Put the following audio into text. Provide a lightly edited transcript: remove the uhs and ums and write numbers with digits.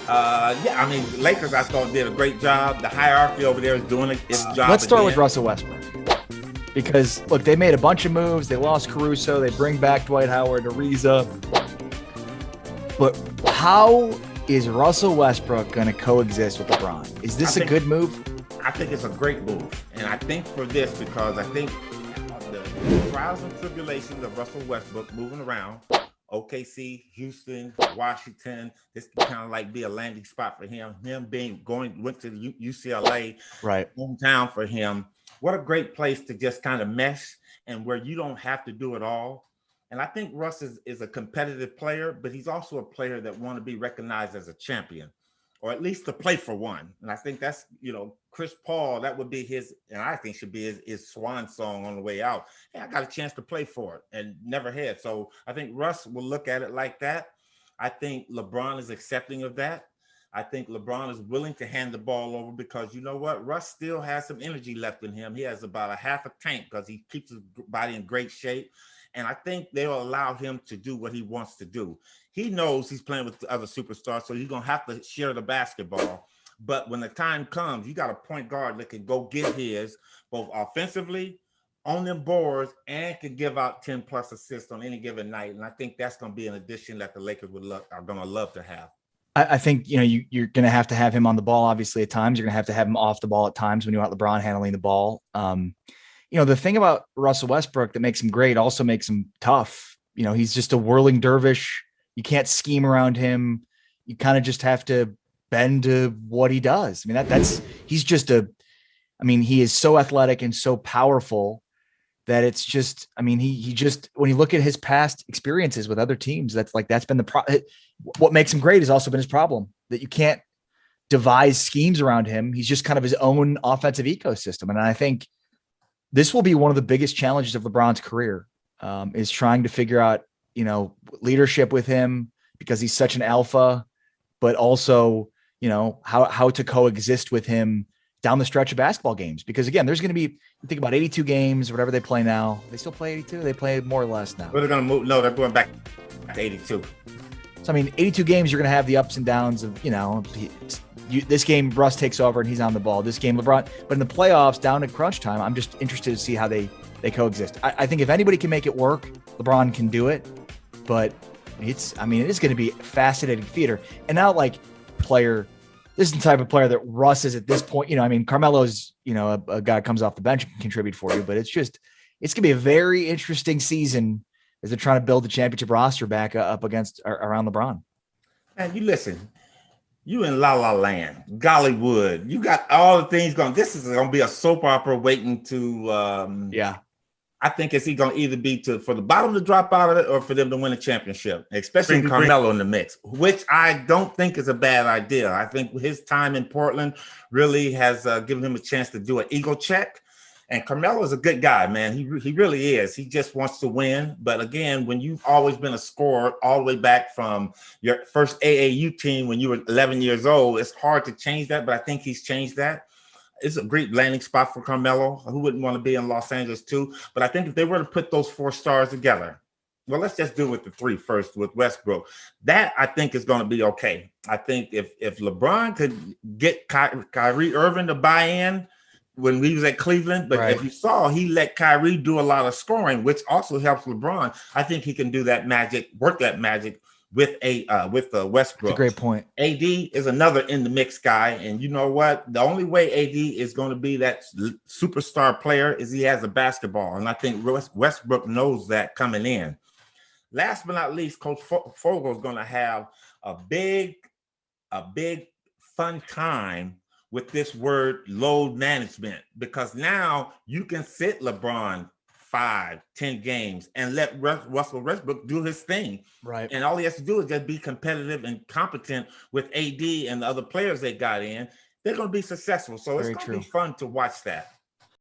Yeah, I mean, Lakers, I thought, did a great job. The hierarchy over there is doing its job. Let's start with again. Russell Westbrook. Because, look, they made a bunch of moves. They lost Caruso. They bring back Dwight Howard, Ariza. But how is Russell Westbrook going to coexist with LeBron? Is this a good move? I think it's a great move. And I think for this, because I think the trials and tribulations of Russell Westbrook moving around, OKC, Houston, Washington, this can kind of like be a landing spot for him. Him went to UCLA, right, hometown for him. What a great place to just kind of mesh and where you don't have to do it all. And I think Russ is a competitive player, but he's also a player that want to be recognized as a champion, or at least to play for one. And I think that's, Chris Paul, that would be his, and I think should be his swan song on the way out. Hey, I got a chance to play for it and never had. So I think Russ will look at it like that. I think LeBron is accepting of that. I think LeBron is willing to hand the ball over because you know what? Russ still has some energy left in him. He has about a half a tank because he keeps his body in great shape. And I think they'll allow him to do what he wants to do. He knows he's playing with the other superstars, so he's going to have to share the basketball. But when the time comes, you got a point guard that can go get his, both offensively, on them boards, and can give out 10 plus assists on any given night. And I think that's going to be an addition that the Lakers are going to love to have. I think, you're going to have him on the ball, obviously, at times. You're going to have him off the ball at times when you want LeBron handling the ball. The thing about Russell Westbrook that makes him great also makes him tough. He's just a whirling dervish. You can't scheme around him. You kind of just have to bend to what he does. I mean, he is so athletic and so powerful that it's just, he just, when you look at his past experiences with other teams, that's been what makes him great has also been his problem, that you can't devise schemes around him. He's just kind of his own offensive ecosystem. And I think this will be one of the biggest challenges of LeBron's career, is trying to figure out, leadership with him because he's such an alpha, but also, how to coexist with him down the stretch of basketball games. Because again, there's going to be, you think about 82 games, whatever they play now. They still play 82. They play more or less now. But they're going to move. No, they're going back to 82. So, 82 games, you're going to have the ups and downs of, this game, Russ takes over and he's on the ball. This game, LeBron. But in the playoffs, down to crunch time, I'm just interested to see how they coexist. I think if anybody can make it work, LeBron can do it. But it is going to be fascinating theater. And now, this is the type of player that Russ is at this point. Carmelo's, a guy who comes off the bench and can contribute for you. But it's going to be a very interesting season as they're trying to build the championship roster back up around LeBron. And you listen. You in La La Land, Gollywood. You got all the things going. This is going to be a soap opera waiting to. I think it's going to either be for the bottom to drop out of it or for them to win a championship, especially with Carmelo in the mix, which I don't think is a bad idea. I think his time in Portland really has given him a chance to do an ego check. And Carmelo is a good guy, man. He really is. He just wants to win. But again, when you've always been a scorer all the way back from your first AAU team when you were 11 years old, it's hard to change that. But I think he's changed that. It's a great landing spot for Carmelo. Who wouldn't want to be in Los Angeles too? But I think if they were to put those four stars together, well, let's just do it with the three first with Westbrook. That I think is going to be okay. I think if LeBron could get Kyrie Irving to buy in when he was at Cleveland, but right. If you saw, he let Kyrie do a lot of scoring, which also helps LeBron. I think he can do that magic, work that magic with Westbrook. That's a great point. AD is another in the mix guy, and you know what? The only way AD is going to be that superstar player is he has a basketball, and I think Westbrook knows that coming in. Last but not least, Coach Fogel is going to have a big fun time with this word load management, because now you can sit LeBron 5-10 games and let Russell Westbrook do his thing. Right. And all he has to do is just be competitive and competent with AD and the other players they got in. They're going to be successful. So it's going to be fun to watch that.